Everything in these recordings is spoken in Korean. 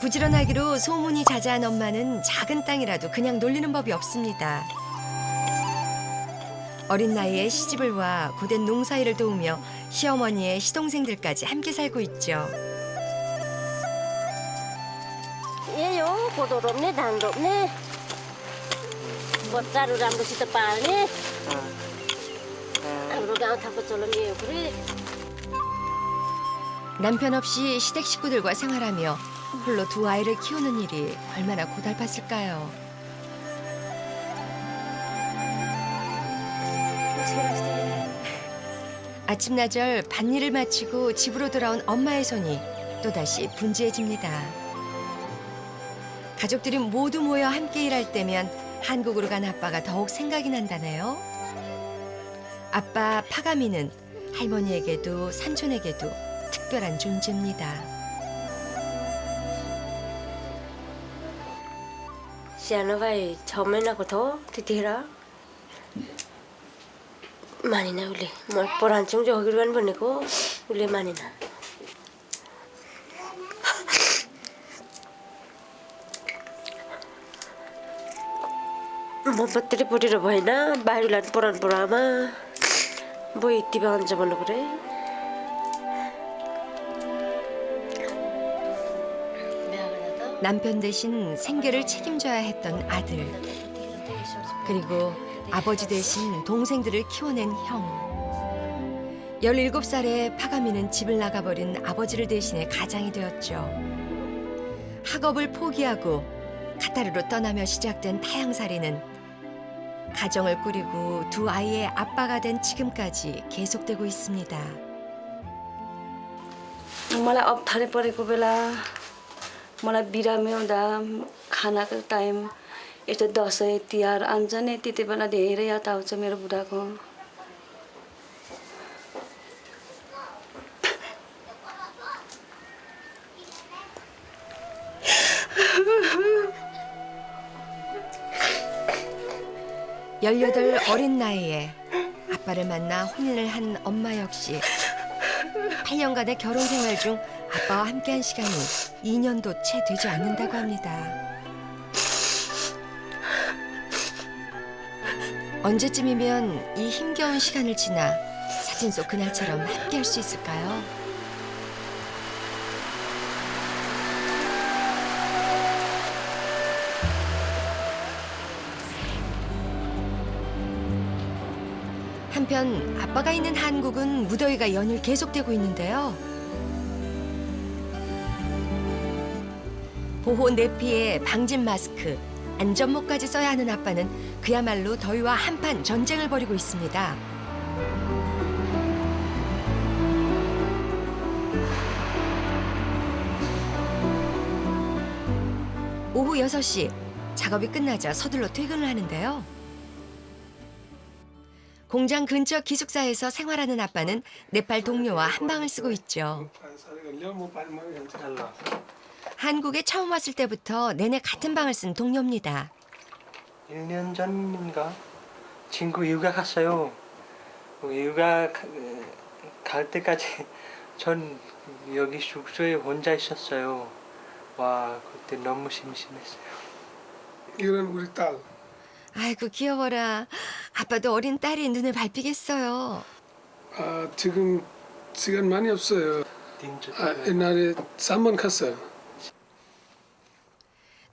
부지런하기로 소문이 자자한 엄마는 작은 땅이라도 그냥 놀리는 법이 없습니다. 어린 나이에 시집을 와 고된 농사일을 도우며 시어머니의 시동생들까지 함께 살고 있죠. 얘요 고도롭네 단롭네 멋자루 람도 시다 빨네 아무로가 타고 졸음이에요 그래. 남편 없이 시댁 식구들과 생활하며 홀로 두 아이를 키우는 일이 얼마나 고달팠을까요? 아침나절 밭일을 마치고 집으로 돌아온 엄마의 손이 또다시 분주해집니다. 가족들이 모두 모여 함께 일할 때면 한국으로 간 아빠가 더욱 생각이 난다네요. 아빠 파가미는 할머니에게도 삼촌에게도 특별한 존재입니다. 시아나 바이 처음에나 고도 티티라 많이 나 우리 뭐 보란충 저기로 보내고 우리 많이 나. 뭐 배터리 뿌리러 보이나 바이올란 보란 보라마 뭐 이띠가 앉아보는 그래. 남편 대신 생계를 책임져야 했던 아들, 그리고 아버지 대신 동생들을 키워낸 형. 17살에 파가미는 집을 나가버린 아버지를 대신해 가장이 되었죠. 학업을 포기하고 카타르로 떠나며 시작된 타향살이는 가정을 꾸리고 두 아이의 아빠가 된 지금까지 계속되고 있습니다. मलाई अप्ठ्यारो परेको बेला मलाई बिरामी हुँदा खानाको टाइम यस्तो दसैँ तिहार आउँछ नि त्यति बेला धेरै याद आउँछ मेरो बुढाको. 열여덟 어린 나이에 아빠를 만나 혼인을 한 엄마 역시 8년간의 결혼 생활 중 아빠와 함께한 시간이 2년도 채 되지 않는다고 합니다. 언제쯤이면 이 힘겨운 시간을 지나 사진 속 그날처럼 함께할 수 있을까요? 한편 아빠가 있는 한국은 무더위가 연일 계속되고 있는데요. 보호 내피에 방진 마스크, 안전모까지 써야 하는 아빠는 그야말로 더위와 한판 전쟁을 벌이고 있습니다. 오후 6시, 작업이 끝나자 서둘러 퇴근을 하는데요. 공장 근처 기숙사에서 생활하는 아빠는 네팔 동료와 한방을 쓰고 있죠. 한국에 처음 왔을 때부터 내내 같은 방을 쓴 동료입니다. 1년 전인가 친구 휴가 갔어요. 휴가 갈 때까지 전 여기 숙소에 혼자 있었어요. 와, 그때 너무 심심했어요. 이런 우리 딸. 아이고 귀여워라. 아빠도 어린 딸이 눈에 밟히겠어요. 아, 지금 시간 많이 없어요. 옛날에 3번 갔어요.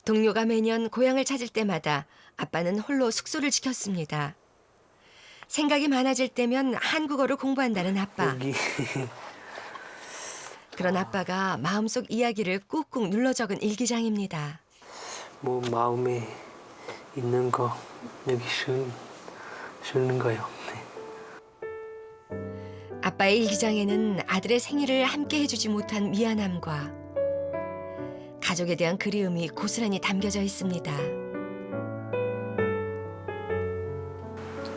동료가 매년 고향을 찾을 때마다 아빠는 홀로 숙소를 지켰습니다. 생각이 많아질 때면 한국어를 공부한다는 아빠. 여기. 그런 아빠가 마음속 이야기를 꾹꾹 눌러 적은 일기장입니다. 뭐 마음에 있는 거 여기 쓰는 거요. 네. 아빠의 일기장에는 아들의 생일을 함께 해주지 못한 미안함과 가족에 대한 그리움이 고스란히 담겨져 있습니다.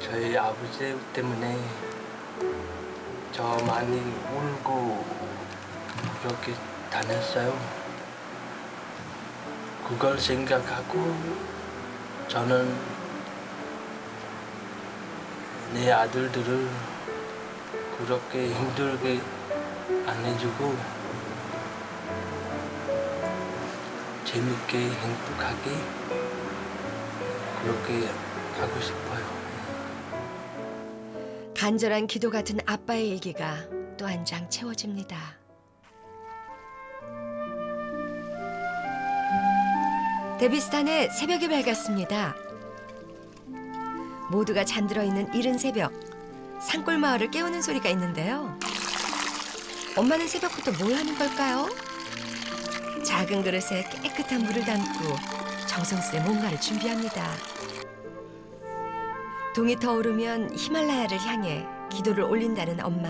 저희 아버지 때문에 저 많이 울고 그렇게 다녔어요. 그걸 생각하고 저는 내 아들들을 그렇게 힘들게 안 해주고 재밌게 행복하게 그렇게 하고 싶어요. 간절한 기도 같은 아빠의 일기가 또 한 장 채워집니다. 데비스탄의 새벽이 밝았습니다. 모두가 잠들어 있는 이른 새벽, 산골 마을을 깨우는 소리가 있는데요. 엄마는 새벽부터 뭘 하는 걸까요? 작은 그릇에 깨끗한 물을 담고 정성스레 뭔가를 준비합니다. 동이 터오르면 히말라야를 향해 기도를 올린다는 엄마.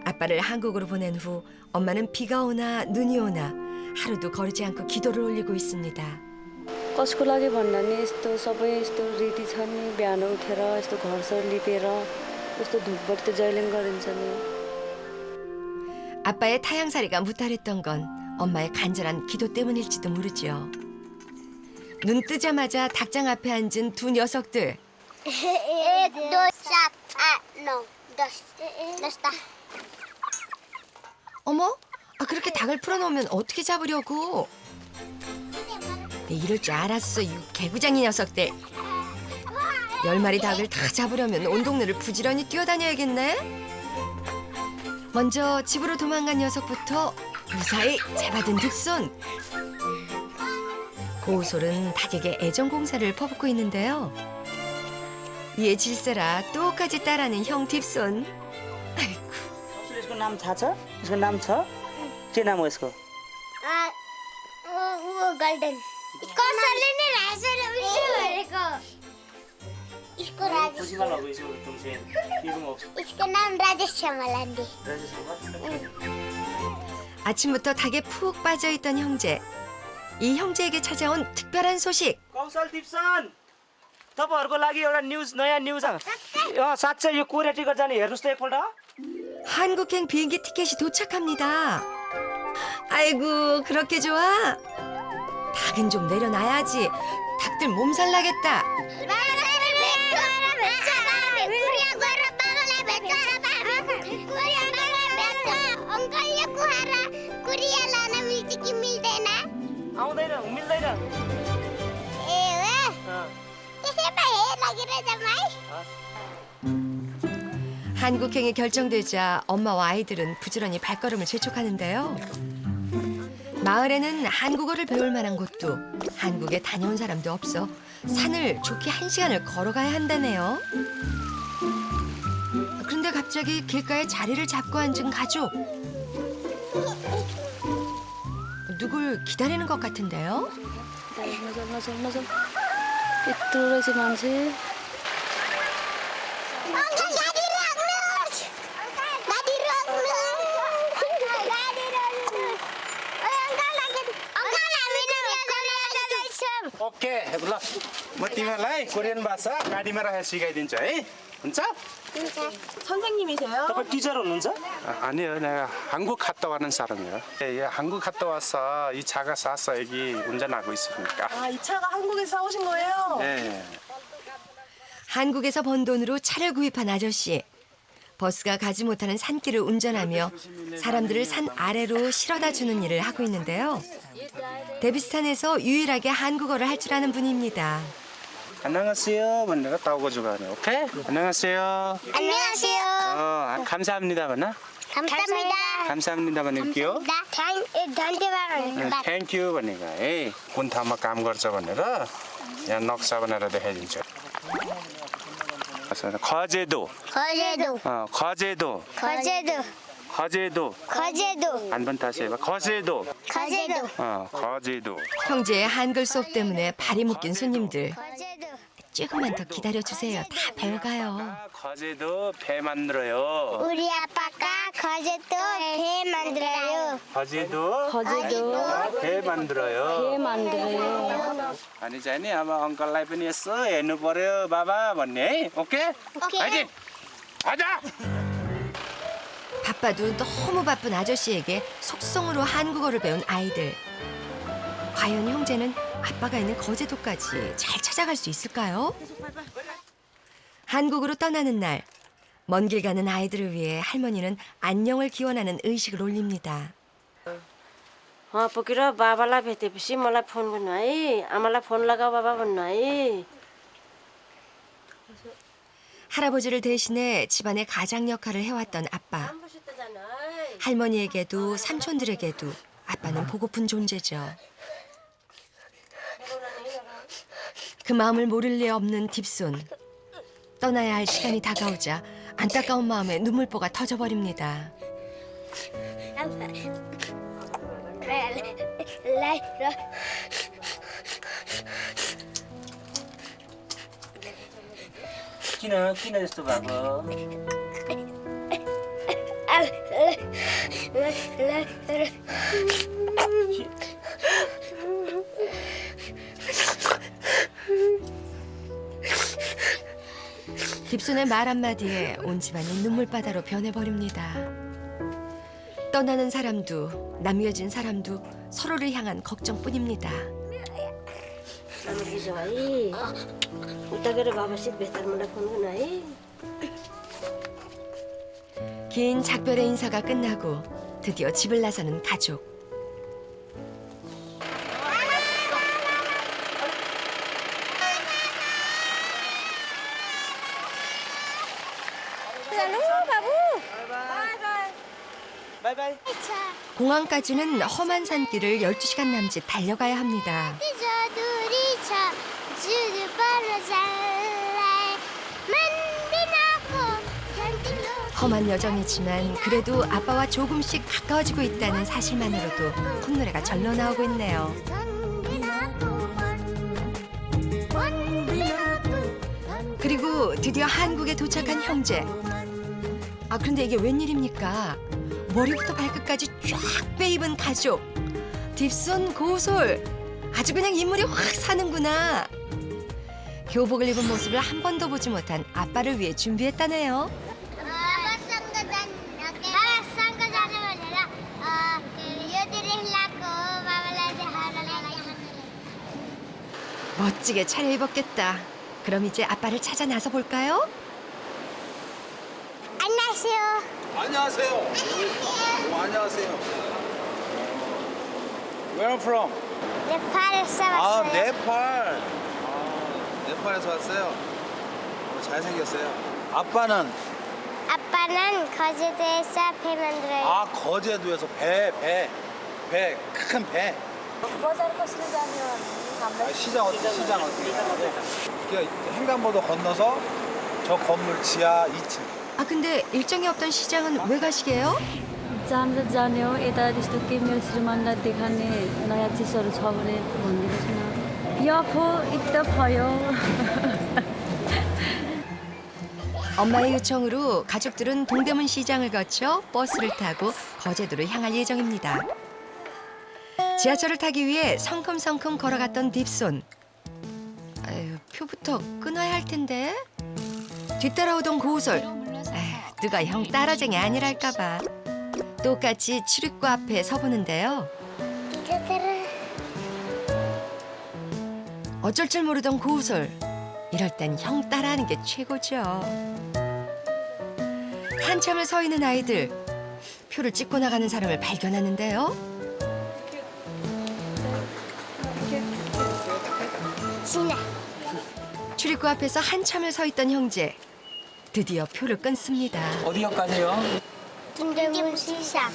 아빠를 한국으로 보낸 후 엄마는 비가 오나 눈이 오나 하루도 거르지 않고 기도를 올리고 있습니다. कसको लागि भन्दा नि यस्तो सबै यस्तो रीति छ नि बिहान उठेर यस्तो घरसर लिपेर यस्तो धुपबत्ती त जहिले पनि गरिन्छ नि 아빠의 타향살이가 무탈했던 건 엄마의 간절한 기도 때문일지도 모르죠. 눈 뜨자마자 닭장 앞에 앉은 두 녀석들. 어머? 그렇게 닭을 풀어놓으면 어떻게 잡으려고? 네, 이럴 줄 알았어, 이 개구장이 녀석들. 10마리 닭을 다 잡으려면 온 동네를 부지런히 뛰어다녀야겠네? 먼저 집으로 도망간 녀석부터 무사히 잡아든 득손. 고우솔은 닭에게 애정 공사를 퍼붓고 있는데요. 이에 질세라 똑같이 따라하는 형 딥손. इसको नाम थाहा छ इसको नाम छ के नाम हो यसको वो गोल्डन इसको सरले ने राइसर उसे गरेको इसको राजेश खुसीमा लगो यसको तुमसे केको हो इसको नाम राजेश श्यामलांडी 아침부터 닭에 푹 빠져있던 형제. 이 형제에게 찾아온 특별한 소식. कौशल दिप्सन तपाईहरुको लागि एउटा न्यूज नयाँ न्यूज साच्चै यो कोरिया टिकट जाने हेर्नुस् त एकपल्ट 한국행 비행기 티켓이 도착합니다. 아이고, 그렇게 좋아? 닭은 좀 내려놔야지. 닭들 몸살 나겠다. आउँदैन मिल्दैन 한국행이 결정되자 엄마와 아이들은 부지런히 발걸음을 재촉하는데요. 마을에는 한국어를 배울 만한 곳도 한국에 다녀온 사람도 없어 산을 좋게 1시간을 걸어가야 한다네요. 그런데 갑자기 길가에 자리를 잡고 앉은 가족. 누굴 기다리는 것 같은데요? नजर यत्रो रहेछ मान्छे ओके ल म तिमीहरूलाई कोरियन भाषा गाडीमा राखेर सिकाइदिन्छु है हुन्छ 선생님이세요? तपाईँ टिचर हुनुहुन्छ? 아니요 내가 한국 갔다 와는 사람이에요 예, 한국 갔다 와서 이 차가 사서 여기 운전하고 있으니까 이 차가 한국에서 사오신 거예요? 예. 한국에서 번 돈으로 차를 구입한 아저씨. 버스가 가지 못하는 산길을 운전하며 사람들을 산 아래로 실어다 주는 일을 하고 있는데요. 데비스탄에서 유일하게 한국어를 할 줄 아는 분입니다. 안녕하세요 번내가 따오고 주가네 오케이 안녕하세요 안녕하세요. 감사합니다 번나 감사합니다. 감사합니다 भन्नेको धन्यवाद थ्याङ्क यू भनेको है कुन ठाउँमा काम गर्छ भनेर यहाँ नक्सा बनाएर देखाइदिन्छु खजेदो खजे도 खजेदो 안 번타세요 खजेदो खजेदो 형제의 한글 수업 때문에 발이 묶인 손님들. 조금만 더 기다려주세요. 다 배워가요. 거제도 배 만들어요. 우리 아빠가 거제도 배 만들어요. 거제도 배 만들어요. 만들어요 아니지 아니 아마 엉클라이 पनि यसो हेर्नु पर्यो बाबा भन्ने है 오케이? 파이팅! 가자! 바빠도 너무 바쁜 아저씨에게 속성으로 한국어를 배운 아이들. 과연 형제는 아빠가 있는 거제도까지 잘 찾아갈 수 있을까요? 한국으로 떠나는 날, 먼 길 가는 아이들을 위해 할머니는 안녕을 기원하는 의식을 올립니다. वहाँ पुगेर बाबालाई भेटेपछि मलाई फोन गर्नु है आमालाई फोन लगाऊ बाबा भन्नु है 할아버지를 대신해 집안의 가장 역할을 해왔던 아빠. 할머니에게도 삼촌들에게도 아빠는 보고픈 존재죠. 그 마음을 모를 리 없는 딥손. 떠나야 할 시간이 다가오자 안타까운 마음에 눈물보가 터져버립니다. किन यस्तो भएको 딥손의 말 한마디에 온 집안이 눈물바다로 변해버립니다. 떠나는 사람도 남겨진 사람도 서로를 향한 걱정뿐입니다. आमा बुझ्यौ है उता गएर बाबासित बेतार मलाई फोन गर्नु है 긴 작별의 인사가 끝나고 드디어 집을 나서는 가족. 바이바이 공항까지는 험한 산길을 12시간 남짓 달려가야 합니다. 험한 여정이지만 그래도 아빠와 조금씩 가까워지고 있다는 사실만으로도 콧노래가 절로 나오고 있네요. 그리고 드디어 한국에 도착한 형제. 그런데 이게 웬일입니까? 머리부터 발끝까지 쫙 빼입은 가족. 딥손, 고솔. 아주 그냥 인물이 확 사는구나. 교복을 입은 모습을 한 번도 보지 못한 아빠를 위해 준비했다네요. 멋지게 차려입었겠다. 그럼 이제 아빠를 찾아 나서 볼까요? 안녕하세요. 안녕하세요. 안녕하세요. Where are you from? 네팔에서 아, 왔어요. 네팔. 네팔에서 왔어요. 잘생겼어요. 아빠는? 아빠는 거제도에서 배 만들어요. 아, 거제도에서 배. 큰 배. 시장 어떻게 가는데? 횡단보도 건너서 저 건물 지하 2층. 근데 일정이 없던 시장은 왜 가시게요? जान जाने हो यता त्यस्तो केही मेरो श्रीमानलाई देखाउने नयाँ चिजहरू छ भने भनिदिनुहोस् न यफो इत्त भयो 엄마의 요청으로 가족들은 동대문 시장을 거쳐 버스를 타고 거제도로 향할 예정입니다. 지하철을 타기 위해 성큼성큼 걸어갔던 딥손. 아유, 표부터 끊어야 할 텐데. 뒤따라오던 고우솔. 누가 형 따라쟁이 아니랄까 봐. 똑같이 출입구 앞에 서보는데요. 어쩔 줄 모르던 고우솔. 이럴 땐 형 따라하는 게 최고죠. 한참을 서 있는 아이들. 표를 찍고 나가는 사람을 발견하는데요. 진아. 출입구 앞에서 한참을 서 있던 형제. 드디어 표를 끊습니다. 어디역 가세요? 동대문 시장.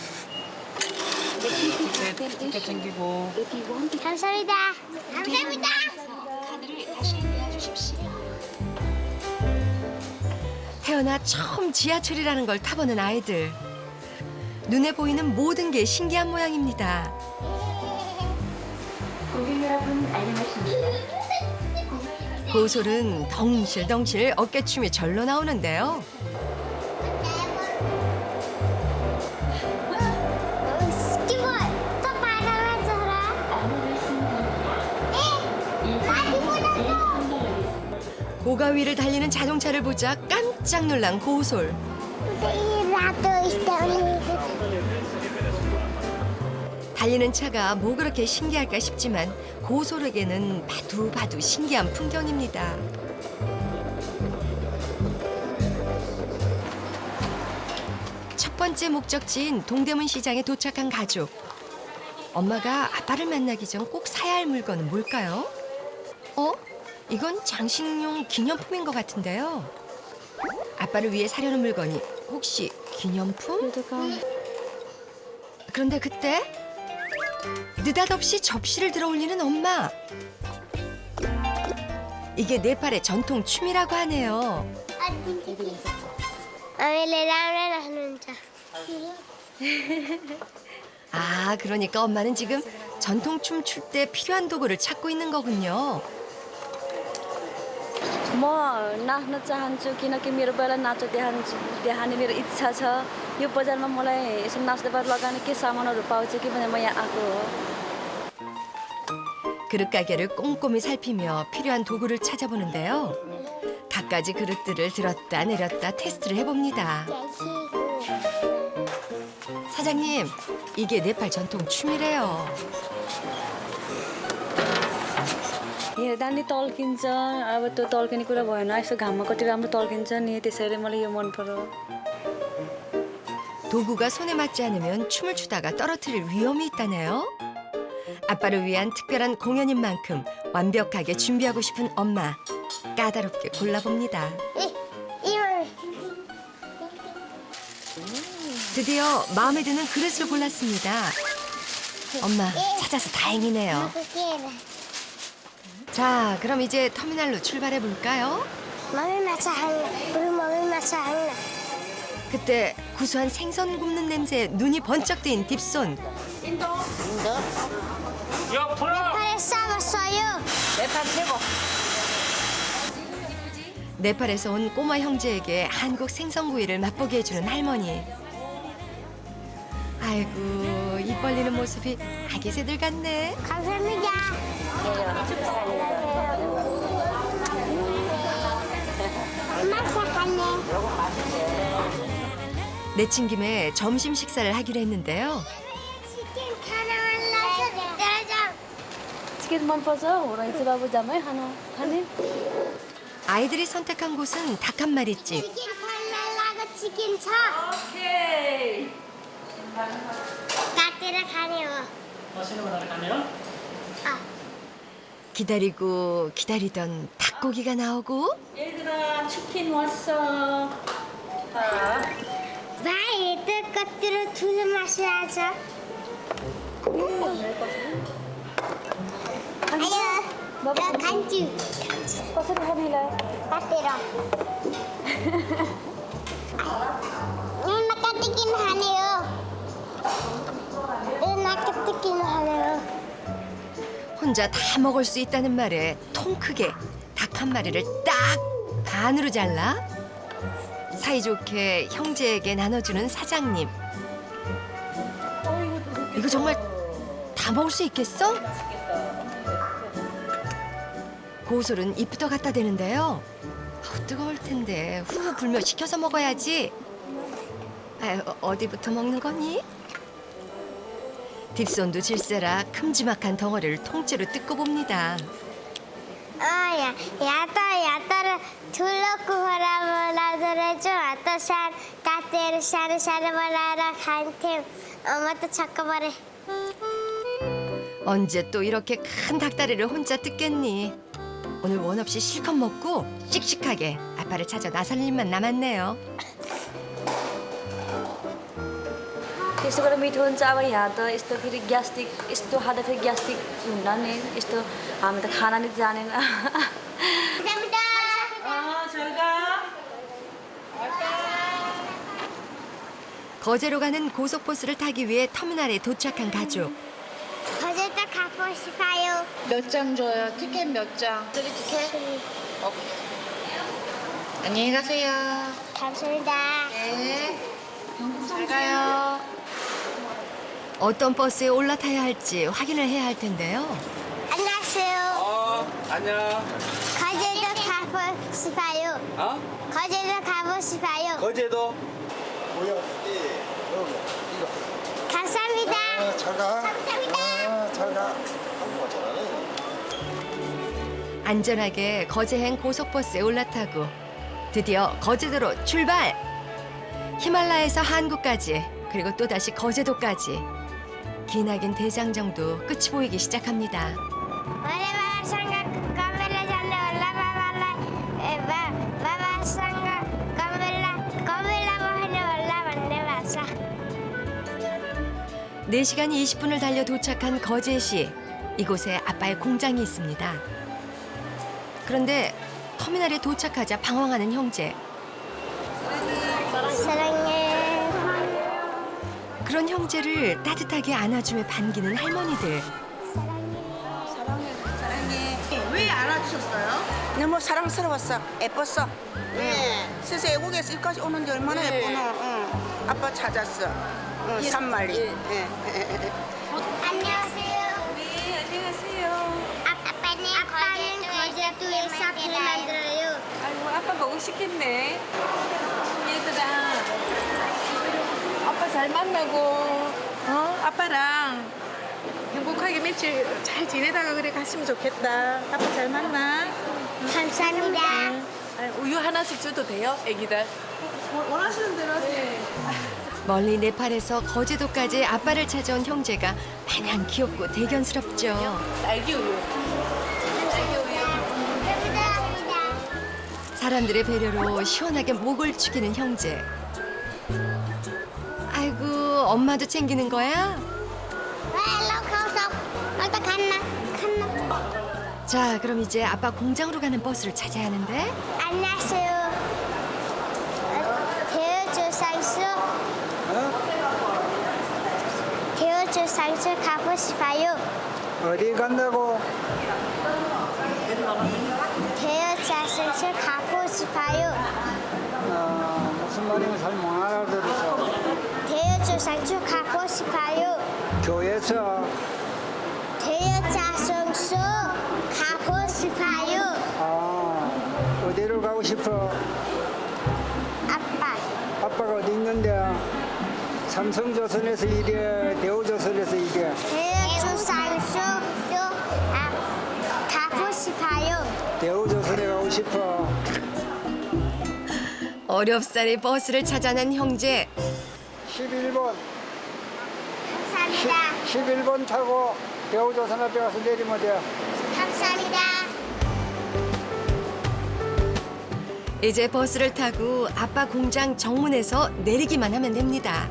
티켓 챙기고 감사합니다. 감사합니다. 태어나 처음 지하철이라는 걸 타보는 아이들. 눈에 보이는 모든 게 신기한 모양입니다. 고솔은 덩실덩실 어깨춤이 절로 나오는데요. 고가 위를 달리는 자동차를 보자 깜짝 놀란 고솔. 달리는 차가 뭐 그렇게 신기할까 싶지만 고솔에게는 봐도 신기한 풍경입니다. 첫 번째 목적지인 동대문 시장에 도착한 가족. 엄마가 아빠를 만나기 전 꼭 사야 할 물건은 뭘까요? 이건 장식용 기념품인 것 같은데요. 아빠를 위해 사려는 물건이 혹시 기념품? 그런데 그때 느닷없이 접시를 들어 올리는 엄마. 이게 네팔의 전통 춤이라고 하네요. 아, 그러니까 엄마는 지금 전통 춤 출 때 필요한 도구를 찾고 있는 거군요. म नाच्न चाहन्छु किनकि मेरो पहिला नाच्न देखाउने मेरो इच्छा छ यो बजारमा मलाई यसो नाच्ने बाद लगाउने के सामानहरू पाउँछ कि भनेर म यहाँ आएको हो 그릇 가게를 꼼꼼히 살피며 필요한 도구를 찾아보는데요. 갖가지 그릇들을 들었다 내렸다 테스트를 해봅니다. 사장님, 이게 네팔 전통 춤이래요. हेर्दा नि तल्किन्छ अब त्यो तल्किने कुरा भएन यसो घाममा कति राम्रो तल्किन्छ नि त्यसैले मलाई यो मन पर्यो 도구가 손에 맞지 않으면 춤을 추다가 떨어뜨릴 위험이 있다네요. 아빠를 위한 특별한 공연인 만큼 완벽하게 준비하고 싶은 엄마. 까다롭게 골라봅니다. 드디어 마음에 드는 그릇을 골랐습니다. 엄마, 찾아서 다행이네요. 자, 그럼 이제 터미널로 출발해 볼까요? 그때 구수한 생선 굽는 냄새에 눈이 번쩍 뜨인 딥손. 네팔에서 온 꼬마 형제에게 한국 생선구이를 맛보게 해주는 할머니. 아이고, 입 벌리는 모습이 아기 새들 같네. 감사합니다. 맛있겠네. 내친 김에 점심 식사를 하기로 했는데요. 치킨 하나만 넣어줘. चिकन मनपर्छ हो रहेछ बाबु जामै खाने 아이들이 선택한 곳은 닭 한 마리집. 치킨 팔라고 치킨 쳐. 오케이 닭들을 가네요. 기다리고 기다리던 닭고기가 나오고 얘들아 치킨 왔어 와, 얘들 것들을 두루 마셔야죠. 아유, 나 간주. कसरी खानेलाई 까띠라. 누나 까띠긴 하네요. 누나 까띠긴 하네요. 혼자 다 먹을 수 있다는 말에 통 크게 닭 한 마리를 딱 반으로 잘라 사이좋게 형제에게 나눠주는 사장님. 이거 정말 다 먹을 수 있겠어? 고솔은 입부터 갖다 대는데요. 뜨거울 텐데 후후 불며 식혀서 먹어야지. 아유, 어디부터 먹는 거니? 딥손도 질세라 큼지막한 덩어리를 통째로 뜯고 봅니다. 야따를 둘러고 보라보라더래죠. 아따 산 까띠를 샤르샤르 보라라 간템 엄마도 찾고버래. 언제 또 이렇게 큰 닭다리를 혼자 뜯겠니? 오늘 원 없이 실컷 먹고 씩씩하게 아빠를 찾아 나설 일만 남았네요. त्यस्तो गरेर मिठो हुन्छ अब यहाँ त यस्तो फेरि ग्यास्ट्रिक यस्तो खाँदा फेरि ग्यास्ट्रिक हुन्न नि यस्तो हामी त खाना नि जानेन 감사합니다. 거제로 가는 고속버스를 타기 위해 터미널에 도착한 가족. 거제도 가고 싶어요. 몇 장 줘요? 티켓 몇 장? 3 티켓? 오케이. 안녕히 가세요. 감사합니다. 네. 잘 가요. 어떤 버스에 올라타야 할지 확인을 해야 할 텐데요. 안녕하세요. 안녕. 거제도 가고 싶어요. 거제도 가고 싶어요. 거제도 감사합니다. 잘 가. 감사합니다. 잘 가. 안전하게 거제행 고속버스에 올라타고 드디어 거제도로 출발! 히말라야에서 한국까지 그리고 또다시 거제도까지 기나긴 대장정도 끝이 보이기 시작합니다. Bapak sangka kamera janda wala Bapak sangka kamera mohon wala bande basa. 4시간 20분을 달려 도착한 거제시. 이곳에 아빠의 공장이 있습니다. 그런데 터미널에 도착하자 방황하는 형제. 사랑해. 그런 형제를 따뜻하게 안아주며 반기는 할머니들. 왜 안아주셨어요? 너무 사랑스러웠어. 예뻤어. 세세 외국에서 여기까지 오는데 얼마나 예쁘노. 아빠 찾았어. 산말이. 안녕하세요. 네, 안녕하세요. 아빠는 거제도에서 길 만들어요. 아이고, 아빠 보고 싶겠네. 얘들아, 아빠 잘 만나고, 아빠랑 행복하게 며칠 잘 지내다가 그래 갔으면 좋겠다. 아빠 잘 만나. 감사합니다. 우유 하나씩 줘도 돼요, 애기들? 원하시는 대로 하세요. 멀리 네팔에서 거제도까지 아빠를 찾아온 형제가 마냥 귀엽고 대견스럽죠. 딸기 우유. 딸기 우유. 사람들의 배려로 시원하게 목을 축이는 형제. 아이고, 엄마도 챙기는 거야? 자, 그럼 이제 아빠 공장으로 가는 버스를 찾아야 하는데. 안녕하세요. 대우주상수. 대우주상수 가고 싶어요. 어디 간다고? 대우주상수 가고 싶어요. 무슨 말인지 잘 못 알아들어서. 대우주상수 가고 싶어요. 교회에서 대우주상수 가고 싶어요. 어디로 가고 싶어? 아빠. 아빠가 어디 있는데? 삼성조선에서 일해, 대우조선에서 일해. 대우주상수 가고 싶어요. 대우조선에 가고 싶어. 어렵사리 버스를 찾아낸 형제. 11번. 감사합니다. 11번 타고 대우조선 앞에 가서 내리면 돼. 감사합니다. 이제 버스를 타고 아빠 공장 정문에서 내리기만 하면 됩니다.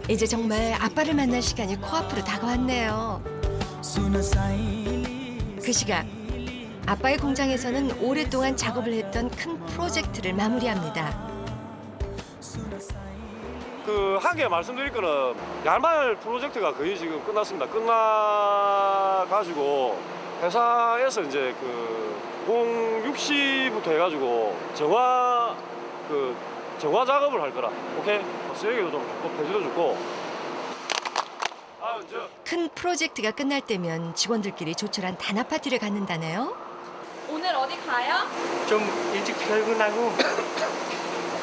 이제 정말 아빠를 만날 시간이 코앞으로 다가왔네요. 그 시각 아빠의 공장에서는 오랫동안 작업을 했던 큰 프로젝트를 마무리합니다. 한 개 말씀드릴 거는 양말 프로젝트가 거의 지금 끝났습니다. 끝나가지고 회사에서 이제 06시부터 해가지고 정화 작업을 할 거라. 오케이? 쓰레기도 좀 줍고 폐지도 줍고. 큰 프로젝트가 끝날 때면 직원들끼리 조촐한 단합 파티를 갖는다네요. 오늘 어디 가요? 좀 일찍 퇴근하고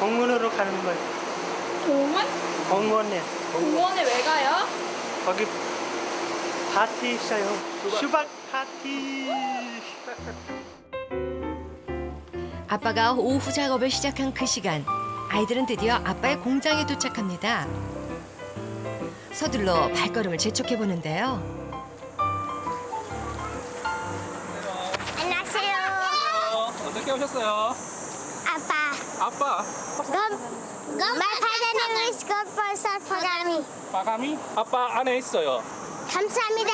공원으로 가는 거예요. 공원? 공원에. 공원에 왜 가요? 거기 파티 있어요. 수박 파티. 아빠가 오후 작업을 시작한 그 시간, 아이들은 드디어 아빠의 공장에 도착합니다. 서둘러 발걸음을 재촉해 보는데요. 안녕하세요. 어떻게 오셨어요? 아빠? 빠가미? 아빠 안에 있어요. 감사합니다.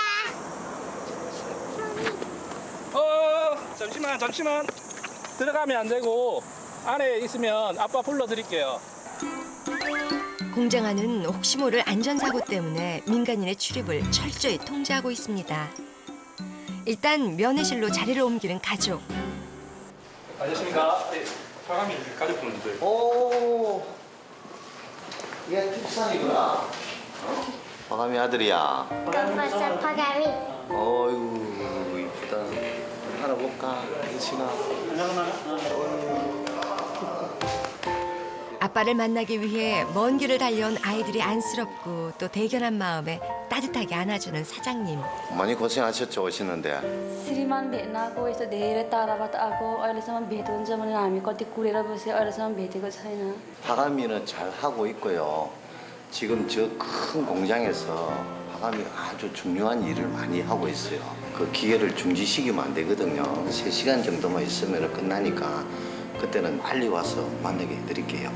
잠시만. 들어가면 안 되고 안에 있으면 아빠 불러드릴게요. 공장 안은 혹시 모를 안전사고 때문에 민간인의 출입을 철저히 통제하고 있습니다. 일단 면회실로 자리를 옮기는 가족. 안녕하십니까? 네, 빠가미 가족분들. 오, 얘 tip산이구나. 빠가미 아들이야. 벌써 파가미. 어이구 이쁘다. 알아볼까? 이친아. 아빠를 만나기 위해 먼 길을 달려온 아이들이 안쓰럽고 또 대견한 마음에 따뜻하게 안아주는 사장님. 많이 고생하셨죠 오시는데. श्रीमान भेट्न आएको यस्तो धेरै टाढाबाट आएको अहिलेसम्म भेट हुन्छ भनेर हामी कति कुरेर बस्यो अहिलेसम्म भेटेको छैन. 파가미는 잘 하고 있고요. 지금 저 큰 공장에서 파가미 아주 중요한 일을 많이 하고 있어요. 그 기계를 중지시키면 안 되거든요. 3시간 정도만 있으면 끝나니까 그때는 빨리 와서 만나게 해드릴게요.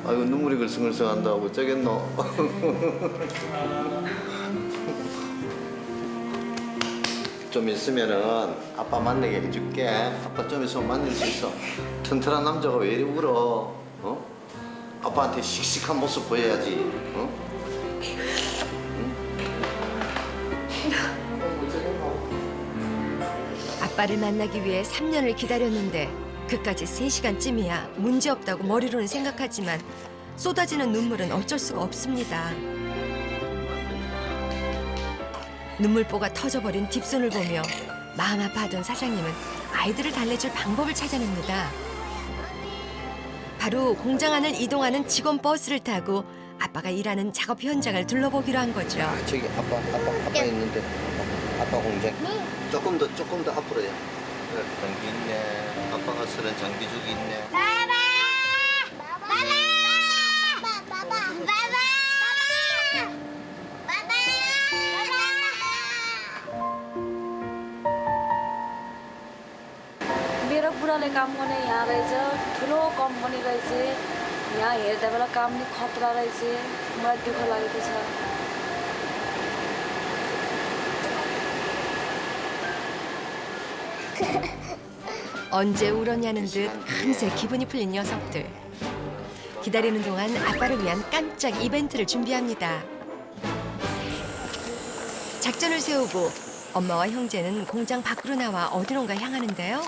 아이고 눈물이 글썽글썽한다. 어쩌겠노. 좀 있으면은 아빠 만나게 해줄게. 아빠 좀 있으면 만날 수 있어. 튼튼한 남자가 왜 이리 울어? 어? 아빠한테 씩씩한 모습 보여야지. 어? 아빠를 만나기 위해 3년을 기다렸는데 그까지 3시간쯤이야 문제없다고 머리로는 생각하지만 쏟아지는 눈물은 어쩔 수가 없습니다. 눈물보가 터져버린 뒷손을 보며 마음 아파하던 사장님은 아이들을 달래줄 방법을 찾아냅니다. 바로 공장 안을 이동하는 직원 버스를 타고 아빠가 일하는 작업 현장을 둘러보기로 한 거죠. 저기 아빠 있는데 아빠 공장 조금 더 앞으로요. 장비 있네. 아빠가 쓰는 장비 저기 있네. मेरो बुढाले काम गर्ने यहाँ रहेछ ठुलो कम्पनी रहेछ यहाँ हेर्दा बेला काम नि खतरा रहेछ मलाई दुःख लागेको छ. 언제 울었냐는 듯 금세 기분이 풀린 녀석들. 기다리는 동안 아빠를 위한 깜짝 이벤트를 준비합니다. 작전을 세우고 엄마와 형제는 공장 밖으로 나와 어디론가 향하는데요.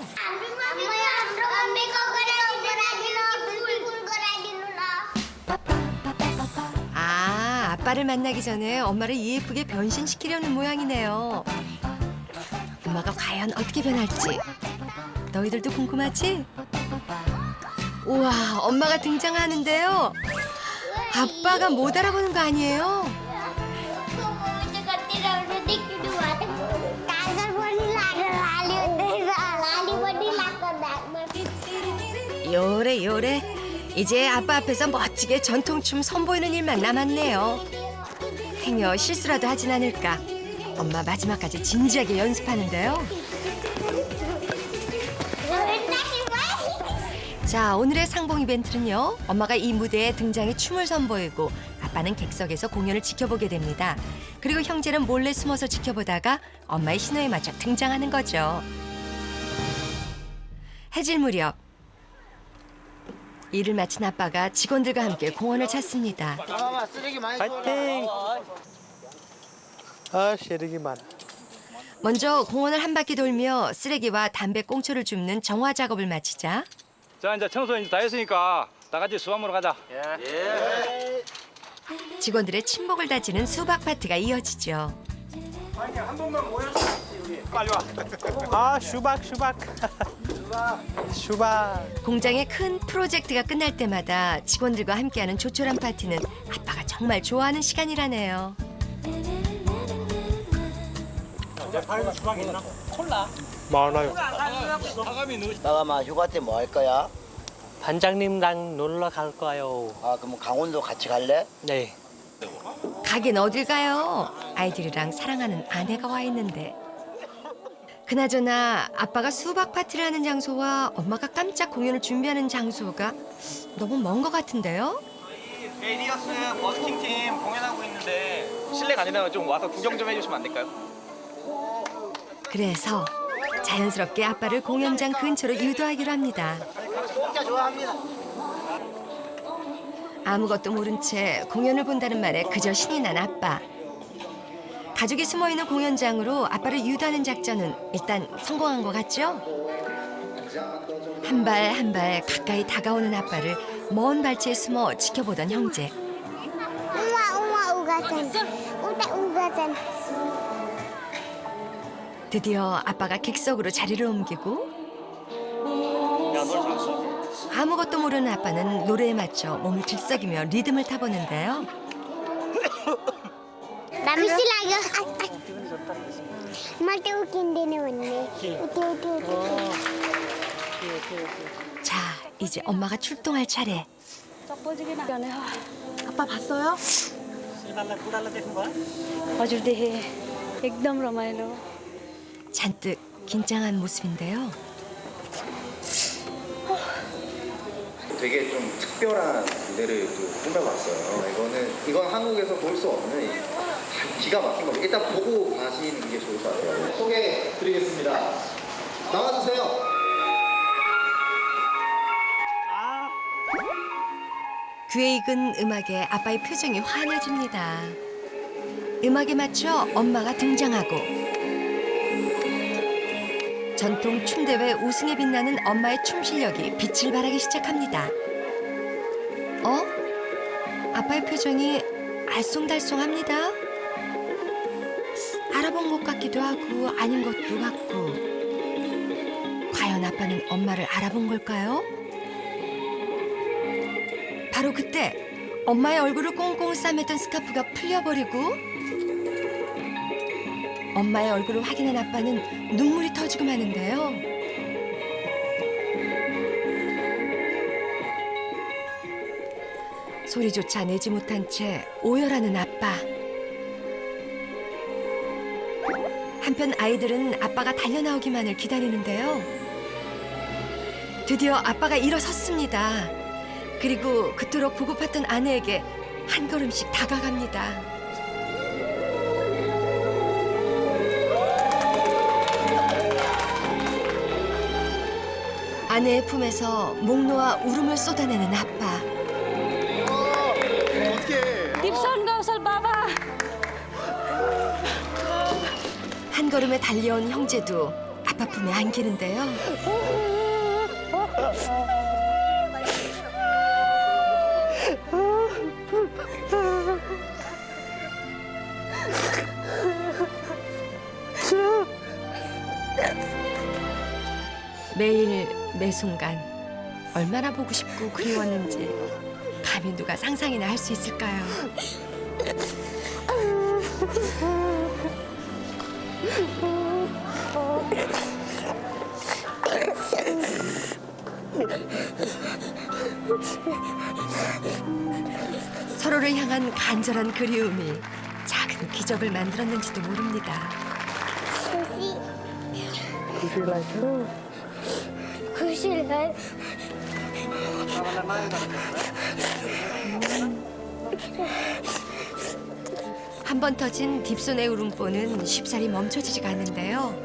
아, 아빠를 만나기 전에 엄마를 예쁘게 변신시키려는 모양이네요. 엄마가 과연 어떻게 변할지 너희들도 궁금하지? 우와, 엄마가 등장하는데요. 아빠가 못 알아보는 거 아니에요? 요래 이제 아빠 앞에서 멋지게 전통춤 선보이는 일만 남았네요. 행여 실수라도 하진 않을까 엄마 마지막까지 진지하게 연습하는데요. 자, 오늘의 상봉 이벤트는요. 엄마가 이 무대에 등장해 춤을 선보이고 아빠는 객석에서 공연을 지켜보게 됩니다. 그리고 형제는 몰래 숨어서 지켜보다가 엄마의 신호에 맞춰 등장하는 거죠. 해질 무렵 일을 마친 아빠가 직원들과 함께 공원을 찾습니다. 파이팅! 아, 쓰레기 많아. 먼저 공원을 한 바퀴 돌며 쓰레기와 담배 꽁초를 줍는 정화 작업을 마치자 자 이제 청소 이제 다 했으니까 다 같이 수박 먹으러 가자. 직원들의 친목을 다지는 수박 파티가 이어지죠. 아니 한 번만 모여주세요 우리. 빨리 와. 아, 수박. 공장의 큰 프로젝트가 끝날 때마다 직원들과 함께하는 조촐한 파티는 아빠가 정말 좋아하는 시간이라네요. 수박 있나? 콜라. 많아요. 나가면 휴가 때 뭐 할 거야? 반장님랑 놀러 갈 거예요. 아, 그럼 강원도 같이 갈래? 네. 가긴 어딜 가요? 아이들이랑 사랑하는 아내가 와 있는데. 그나저나 아빠가 수박 파티를 하는 장소와 엄마가 깜짝 공연을 준비하는 장소가 너무 먼 것 같은데요? 에이디어스 버스킹 팀 공연하고 있는데 실례가 아니라면 좀 와서 구경 좀 해주시면 안 될까요? 그래서 자연스럽게 아빠를 공연장 근처로 유도하기로 합니다. 진짜 좋아합니다. 아무것도 모른 채 공연을 본다는 말에 그저 신이 난 아빠. 가족이 숨어있는 공연장으로 아빠를 유도하는 작전은 일단 성공한 것 같죠? 한 발 한 발 가까이 다가오는 아빠를 먼 발치에 숨어 지켜보던 형제. 드디어 아빠가 객석으로 자리를 옮기고 아무것도 모르는 아빠는 노래에 맞춰 몸을 들썩이며 리듬을 타보는데요. 구실하고 말때 웃긴 데는 왔네. 자, 이제 엄마가 출동할 차례. 아빠 봤어요? हजुर देखेँ एकदम रमाइलो 잔뜩 긴장한 모습인데요. 되게 좀 특별한 무대를 또 꾸며봤어요. 이건 한국에서 볼 수 없는 기가 막힌 겁니다. 일단 보고 가시는 게 좋을 것 같아요. 소개드리겠습니다. 나와주세요. 귀에 익은 음악에 아빠의 표정이 환해집니다. 음악에 맞춰 엄마가 등장하고 전통 춤대회 우승에 빛나는 엄마의 춤 실력이 빛을 발하기 시작합니다. 아빠의 표정이 알쏭달쏭합니다. 알아본 것 같기도 하고 아닌 것도 같고 과연 아빠는 엄마를 알아본 걸까요? 바로 그때 엄마의 얼굴을 꽁꽁 싸맸던 스카프가 풀려버리고 엄마의 얼굴을 확인한 아빠는 눈물이 터지고 마는데요. 소리조차 내지 못한 채 오열하는 아빠. 한편 아이들은 아빠가 달려나오기만을 기다리는데요. 드디어 아빠가 일어섰습니다. 그리고 그토록 보고팠던 아내에게 한 걸음씩 다가갑니다. 아내의 품에서 목 놓아 울음을 쏟아내는 아빠. 딥선 가우설 바바 한 걸음에 달려온 형제도 아빠 품에 안기는데요. 매일 매 순간 얼마나 보고 싶고 그리웠는지 감히 누가 상상이나 할 수 있을까요? 서로를 향한 간절한 그리움이 작은 기적을 만들었는지도 모릅니다. 구실할 한 번 터진 딥손의 울음보는 쉽사리 멈춰지지가 않는데요.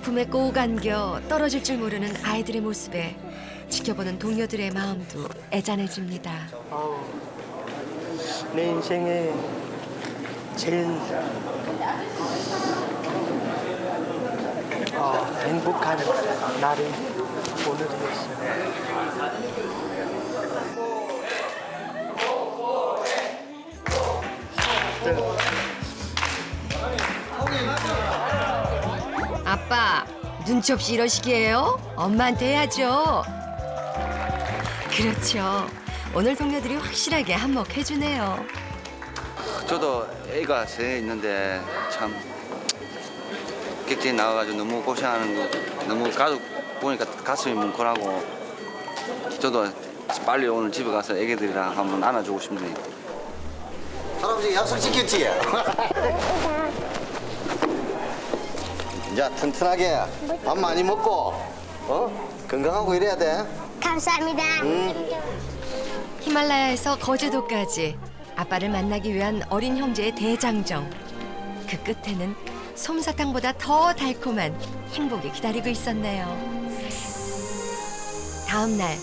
품에 꼭 안겨 떨어질 줄 모르는 아이들의 모습에 지켜보는 동료들의 마음도 애잔해집니다. 내 인생에 제일 행복한 날이 오늘이었어요. 아빠, 눈치 없이 이러시기에요? 엄마한테 해야죠. 그렇죠. 오늘 동료들이 확실하게 한몫해주네요. 저도 애가 세 있는데 참 객지에 나와가지고 너무 고생하는 거 너무 가족 보니까 가슴이 뭉클하고 저도 빨리 오늘 집에 가서 애기들이랑 한번 안아주고 싶네요. 할아버지 약속 지켰지? 이제 튼튼하게 밥 많이 먹고 건강하고 이래야 돼. 감사합니다. 히말라야에서 거제도까지 아빠를 만나기 위한 어린 형제의 대장정. 그 끝에는 솜사탕보다 더 달콤한 행복이 기다리고 있었네요. 다음 날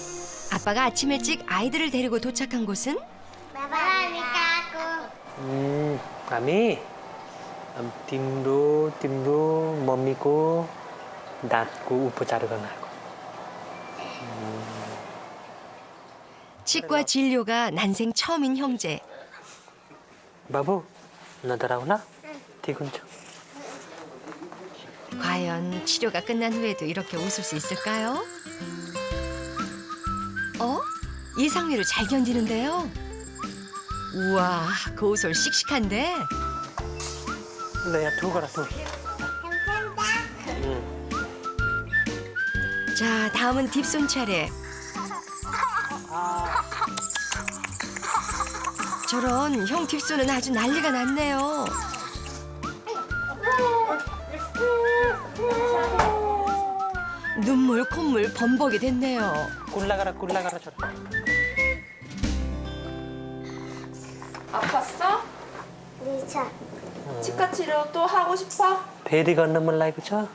아빠가 아침 일찍 아이들을 데리고 도착한 곳은 kami timdu mamiku datku upacara 하고. 치과 진료가 난생 처음인 형제. 바보, 나더라구나? 디군죠. 과연 치료가 끝난 후에도 이렇게 웃을 수 있을까요? 이상미를 잘 견디는데요. 우와, 고우솔 씩씩한데? 내가 두 거라 두. 자, 다음은 딥손 차례. 저런, 형 딥손은 아주 난리가 났네요. 눈물, 콧물, 범벅이 됐네요. 굴러가라 저라. 아팠어? 네, 차. 치과 치료 또 하고 싶어? 베리 건너물 라이브 쳐.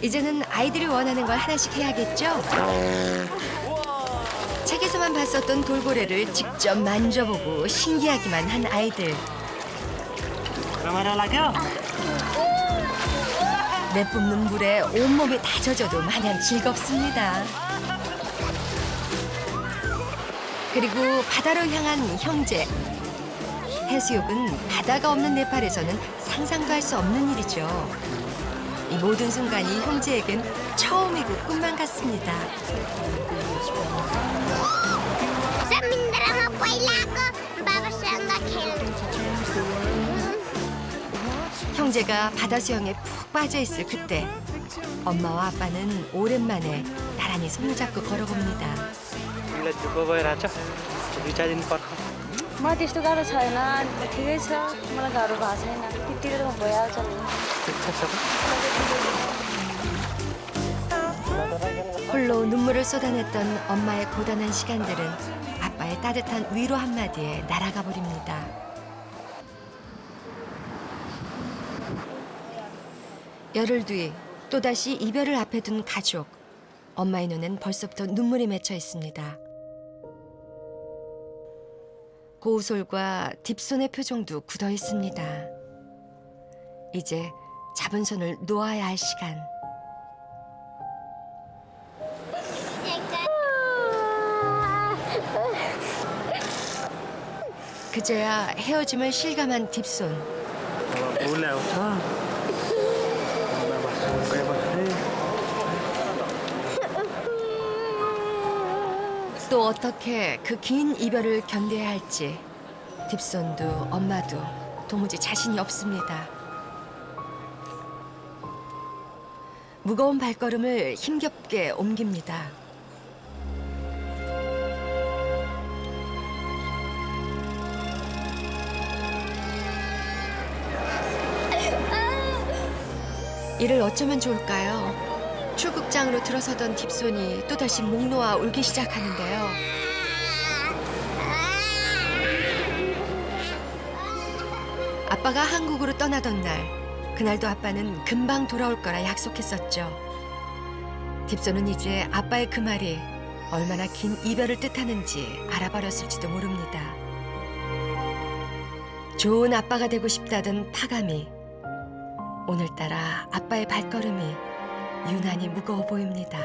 이제는 아이들이 원하는 걸 하나씩 해야겠죠? 책에서만 봤었던 돌고래를 직접 만져보고 신기하기만 한 아이들. 그러면 라겨? 내뿜는 물에 온몸이 다 젖어도 마냥 즐겁습니다. 그리고 바다로 향한 형제. 해수욕은 바다가 없는 네팔에서는 상상도 할 수 없는 일이죠. 이 모든 순간이 형제에겐 처음이고 꿈만 같습니다. 형제가 바다 수영에 푹 빠져 있을 그때 엄마와 아빠는 오랜만에 나란히 손을 잡고 걸어봅니다. उसलाई दुःख भइरहेछ बिचारिनु पर्छ मलाई त्यस्तो गाह्रो छैन ठिकै छ मलाई गाह्रो भएको छैन त्यतिखेर म भइहाल्छ नि 홀로 눈물을 쏟아냈던 엄마의 고단한 시간들은 아빠의 따뜻한 위로 한마디에 날아가 버립니다. 열흘 뒤 또다시 이별을 앞에 둔 가족. 엄마의 눈엔 벌써부터 눈물이 맺혀 있습니다. 고우솔과 딥손의 표정도 굳어 있습니다. 이제 잡은 손을 놓아야 할 시간. 그제야 헤어짐을 실감한 딥손. उसले आउँछ 또 어떻게 그 긴 이별을 견뎌야 할지 딥손도 엄마도 도무지 자신이 없습니다. 무거운 발걸음을 힘겹게 옮깁니다. 이를 어쩌면 좋을까요? 출국장으로 들어서던 딥손이 또다시 목 놓아 울기 시작하는데요. 아빠가 한국으로 떠나던 날, 그날도 아빠는 금방 돌아올 거라 약속했었죠. 딥손은 이제 아빠의 그 말이 얼마나 긴 이별을 뜻하는지 알아버렸을지도 모릅니다. 좋은 아빠가 되고 싶다던 파감이 오늘따라 아빠의 발걸음이 유난히 무거워 보입니다.